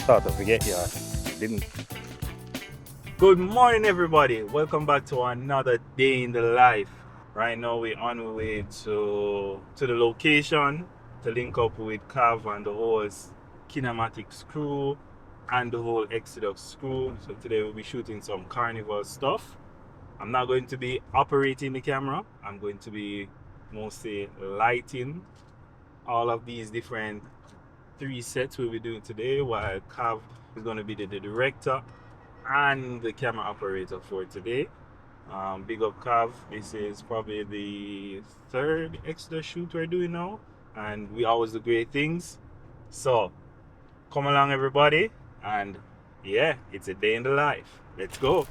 thought to forget you. Didn't. Good morning, everybody. Welcome back to another day in the life. Right now, we're on our way to the location to link up with Cav and the whole Kinematics crew and the whole Xodus crew. So today we'll be shooting some carnival stuff. I'm not going to be operating the camera. I'm going to be mostly lighting all of these different three sets we'll be doing today, while Cav is going to be the director and the camera operator for today. Big up Cav. This is probably the third extra shoot we're doing now, and we always do great things. So come along, everybody, and yeah, it's a day in the life. Let's go.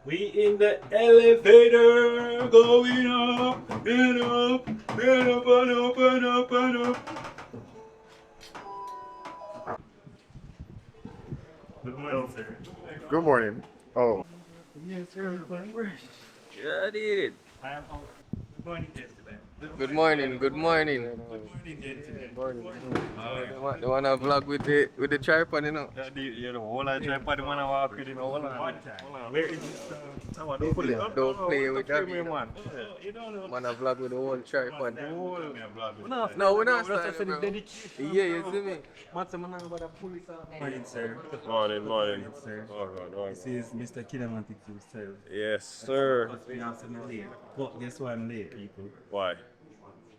We in the elevator, going up and up and up and up and up and up. Good morning, sir. Good morning. Oh, Yes, sir. Yeah, I did it. I am out. Good morning, gentlemen. Good morning, good morning. Good morning, gentlemen. The one I vlog with the tripod, you know. you know, all I try for the man I walk with, you know, hold on. One time. Where is this? Don't pull it. Don't play with that. man. You don't know. Man, I vlog with the whole tripod. No, No, we're not starting, bro. Yeah, you see me? Morning, sir. Morning. Sir. Oh, God, This is Mr. Kinematics himself. Yes, sir. Must be answering me late. But guess why I'm late, people? Why?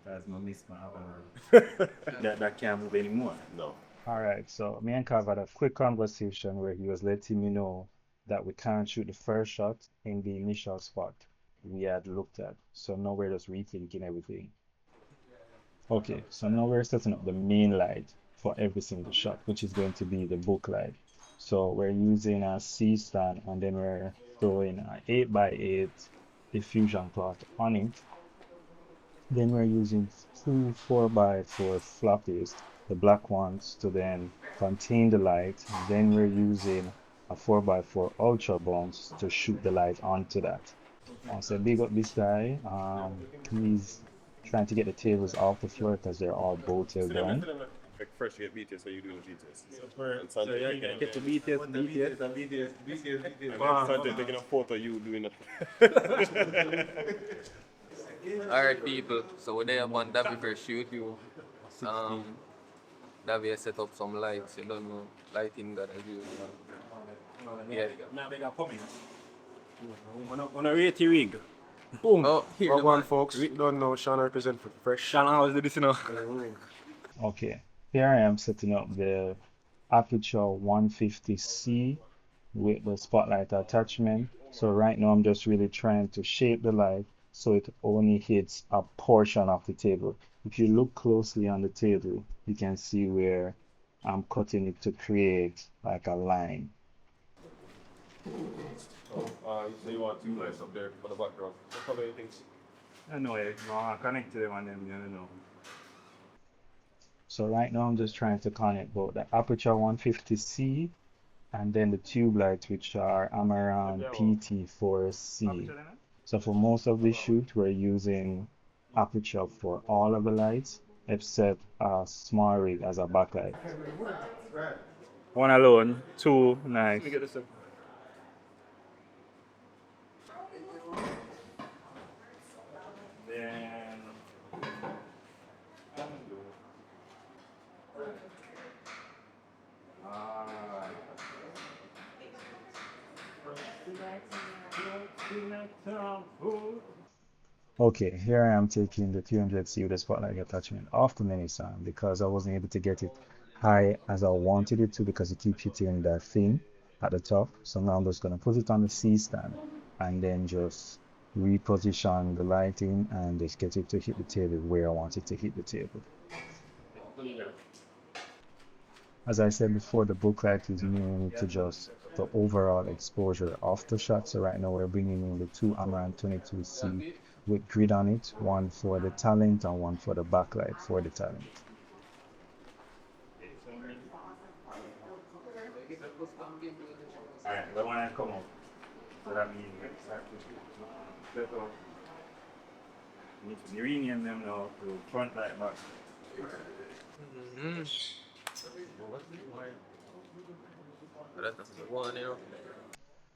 Because I miss my avalanche. that can't move anymore. No. All right, so me and Kav had a quick conversation where he was letting me know that we can't shoot the first shot in the initial spot we had looked at. So now we're just rethinking everything. Okay, so now we're setting up the main light for every single shot, which is going to be the book light. So we're using a C stand and then we're throwing an 8x8 diffusion cloth on it. Then we're using two 4x4 floppies, the black ones, to then contain the light. Then we're using a 4x4 ultra bounce to shoot the light onto that. So big up this guy. He's trying to get the tables off the floor because they're all bolted down. Like fresh get BTS, so you do the BTS. So yeah, get the BTS. Sante taking a photo of you doing it. Alright, people. So we're there on Davyfrsh shoot you. Davy has set up some lights. You don't know, lighting that as usual. Yeah. Now they got coming. On a rate rig. Boom. Oh, here Well, the one man. folks, don't know Sean represent for Fresh. Sean, how is this, you know? Okay, here I am setting up the Aperture 150C with the spotlight attachment. So right now I'm just really trying to shape the light so it only hits a portion of the table. If you look closely on the table, you can see where I'm cutting it to create like a line. So you want two lights up there for the background. What color things? I know it. No, I connect to them and them, you know. So right now I'm just trying to connect both the Aperture 150C and then the tube lights, which are Amaran PT4C. So for most of the shoot, we're using Aperture for all of the lights, except a small rig as a backlight. One alone, two, nice. Then Okay, here I am taking the 300C with the spotlight attachment off the mini SAM because I wasn't able to get it high as I wanted it to because it keeps hitting that thing at the top. So now I'm just gonna put it on the C stand and then just reposition the lighting and just get it to hit the table where I want it to hit the table. As I said before, the booklight is mainly to just the overall exposure of the shot. So right now we're bringing in the two Amaran 22C with grid on it, one for the talent and one for the backlight for the talent. Alright, but when I come up, so that means set up. Need to rename them now to front light back. Mm-hmm. That's the one, you know.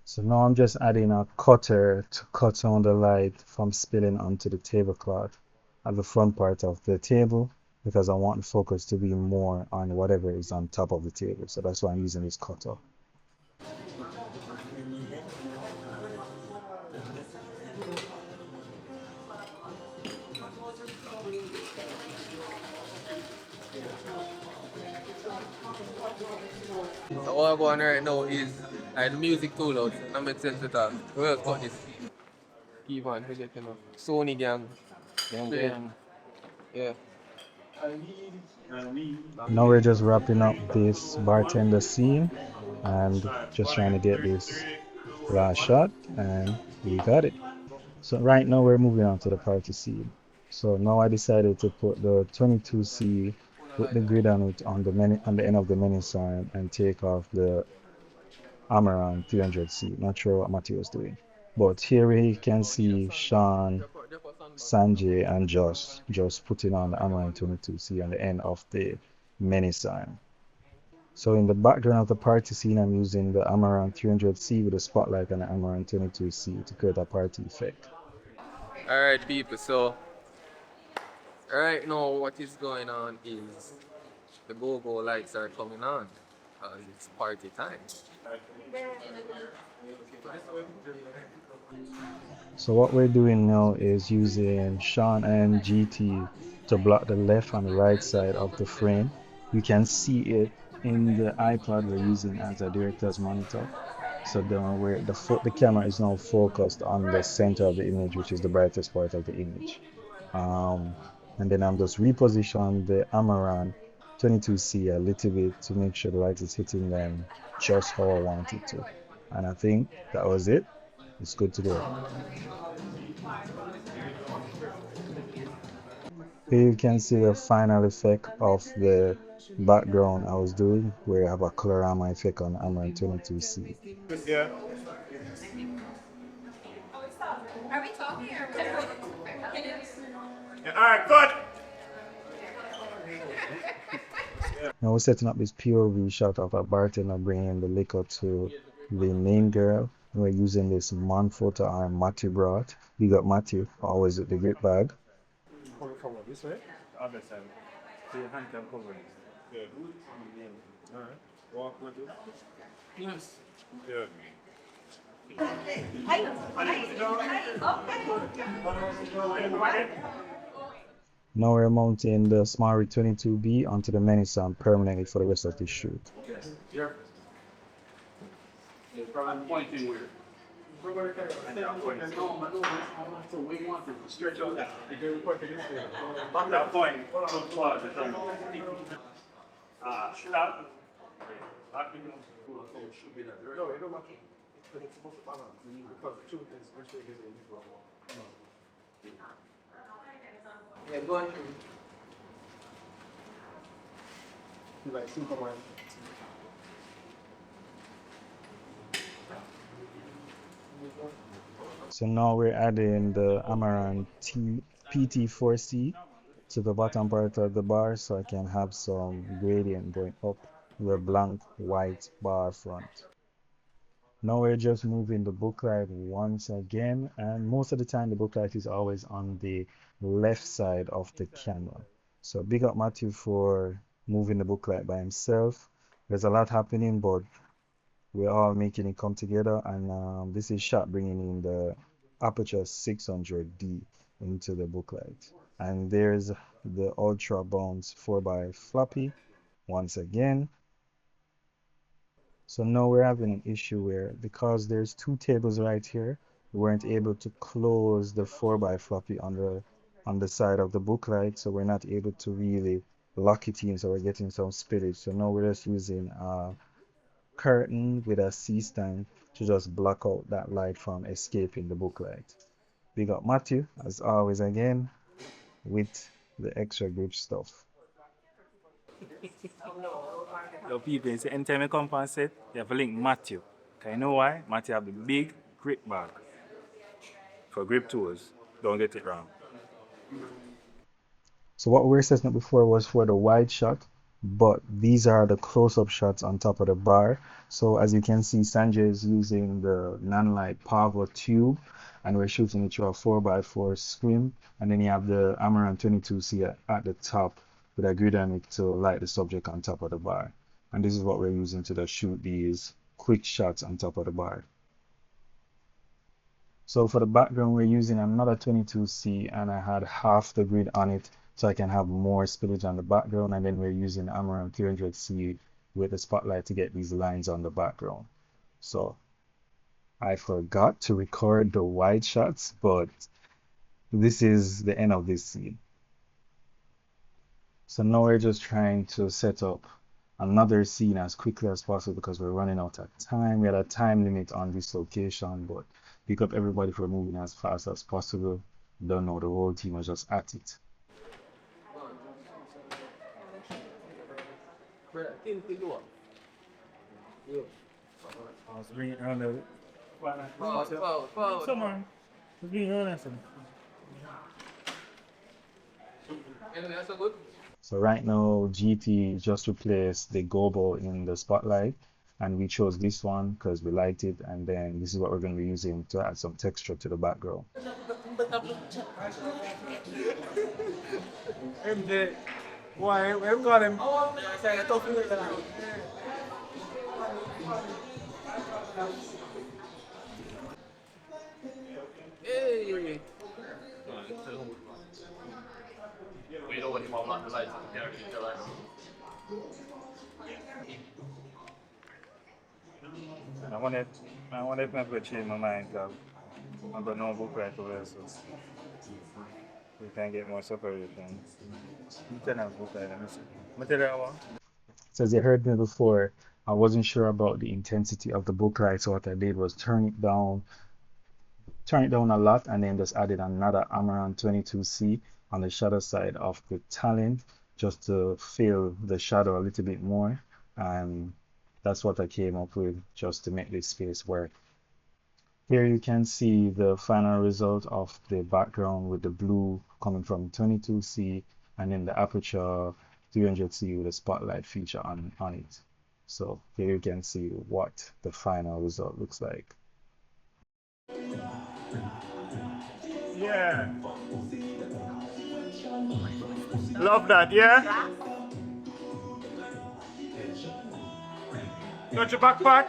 So now I'm just adding a cutter to cut on the light from spilling onto the tablecloth at the front part of the table because I want the focus to be more on whatever is on top of the table. So that's why I'm using this cutter. So what I'm going right now is the music too loud. That makes sense to talk. We'll cut this. Keep on, forget, you know. Sony gang. Gang. Yeah. Now we're just wrapping up this bartender scene and just trying to get this last shot, and we got it. So right now we're moving on to the party scene. So now I decided to put the 22C with the grid on it on the end of the menu sign and take off the Amaran 300C. Not sure what Matthew was doing. But here we can see Sean, Sanjay, and Josh just putting on the Amaran 22C on the end of the menu sign. So in the background of the party scene, I'm using the Amaran 300C with a spotlight and the Amaran 22C to create a party effect. Alright, people. So, right now, what is going on is the go-go lights are coming on. It's party time. So what we're doing now is using Sean and GT to block the left and the right side of the frame. You can see it in the iPad we're using as a director's monitor. So the camera is now focused on the center of the image, which is the brightest part of the image. Um, and then I'm just reposition the Amaran 22C a little bit to make sure the light is hitting them just how I want it to. And I think that was it. It's good to go. Here you can see the final effect of the background I was doing, where I have a colorama effect on Amaran 22C. Yeah. Yeah, alright, good. Now we're setting up this POV shot of a bartender bringing the liquor to the main girl. We're using this Manfrotto or Matthew brought. We got Matthew, always with the great bag. Coming from this way? Other side. So your hand can cover it. Yeah. Alright. Walk with it. Yes. Yeah. Now we're mounting the Smart 22B onto the menu stand permanently for the rest of the shoot. Yeah. From pointing where? So we want to stretch out that. That point. Stop. No, it don't matter. But it's supposed to balance. Because the truth is, which way is it? Yeah, go on. Like Superman. So now we're adding the Amaran PT4C to the bottom part of the bar so I can have some gradient going up the blank white bar front. Now we're just moving the booklight once again, and most of the time the booklight is always on the left side of the camera. So big up Matthew for moving the booklight by himself. There's a lot happening, but we're all making it come together, and this is shot bringing in the Aperture 600D into the booklight. And there's the Ultra Bounce 4x floppy once again. So now we're having an issue where, because there's two tables right here, we weren't able to close the 4x floppy on the side of the booklight, so we're not able to really lock it in, so we're getting some spillage. So now we're just using a curtain with a C-stand to just block out that light from escaping the booklight. We got Matthew, as always again, with the extra grip stuff. Yo, people, say anytime you come on set, you have to link Matthew. Cause you know why? Matthew have the big grip bag for grip tools. Don't get it wrong. So what we were setting up before was for the wide shot, but these are the close-up shots on top of the bar. So as you can see, Sanjay is using the non-light Pavo tube, and we're shooting it through a 4x4 screen. And then you have the Amaran 22C at the top with a grid on it to light the subject on top of the bar. And this is what we're using to just shoot these quick shots on top of the bar. So for the background, we're using another 22C, and I had half the grid on it so I can have more spillage on the background. And then we're using Amaran 300C with the spotlight to get these lines on the background. So I forgot to record the wide shots, but this is the end of this scene. So now we're just trying to set up another scene as quickly as possible because we're running out of time. We had a time limit on this location, but pick up everybody for moving as fast as possible. Don't know, the whole team was just at it. Let's bring it around the. Forward. Someone. Let's bring it around that. Anyway, that's so good. So right now, GT just replaced the gobo in the spotlight, and we chose this one because we liked it, and then this is what we're going to be using to add some texture to the background. Why? Em got him. Hey. I wanted, I wanted to change my mind. I'm going to know book right away, so we can get more separation. You can have book right, let me see. Material one? So as you heard me before, I wasn't sure about the intensity of the book light, so what I did was turn it down a lot, and then just added another Amaran 22C on the shadow side of the talent just to fill the shadow a little bit more. And that's what I came up with just to make this space work. Here you can see the final result of the background with the blue coming from 22C, and then the aperture 300C with a spotlight feature on it. So here you can see what the final result looks like. Yeah. Love that, yeah? Got your backpack?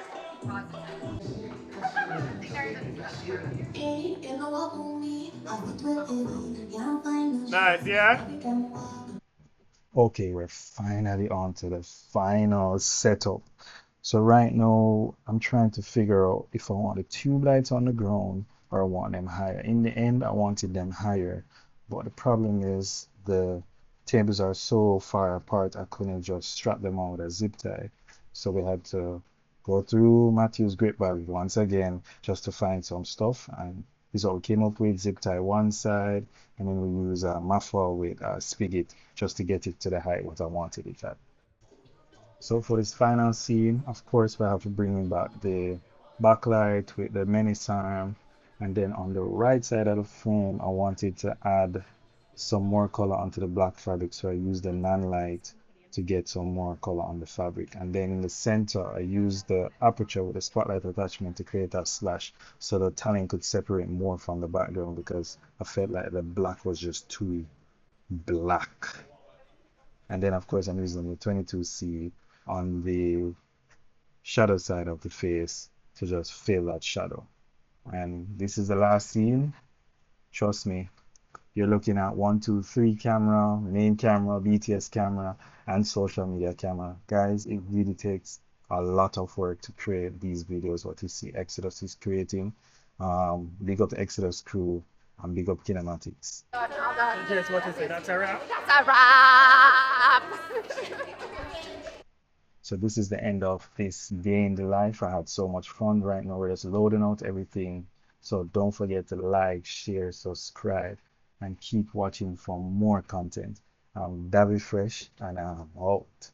Nice, yeah? Okay, we're finally on to the final setup. So right now, I'm trying to figure out if I want the tube lights on the ground or I want them higher. In the end, I wanted them higher, but the problem is the tables are so far apart, I couldn't just strap them on with a zip tie. So we had to go through Matthew's grip bag once again just to find some stuff. And this is what we came up with: zip tie one side, and then we use a muffler with a spigot just to get it to the height what I wanted it at. So for this final scene, of course, we have to bring back the backlight with the menace arm. And then on the right side of the frame, I wanted to add some more color onto the black fabric. So I used the non-light to get some more color on the fabric. And then in the center, I used the aperture with the spotlight attachment to create a slash so the talent could separate more from the background because I felt like the black was just too black. And then, of course, I'm using the 22C on the shadow side of the face to just fill that shadow. And this is the last scene. Trust me, You're looking at 1, 2, 3 camera, main camera, BTS camera, and social media camera. Guys, it really takes a lot of work to create these videos, what you see Exodus is creating. Big up Exodus crew and big up Kinematics. Yes, what you say? That's a wrap. So this is the end of this day in the life. I had so much fun. Right now we're just loading out everything. So don't forget to like, share, subscribe, and keep watching for more content. I'm Davyfrsh and I'm out.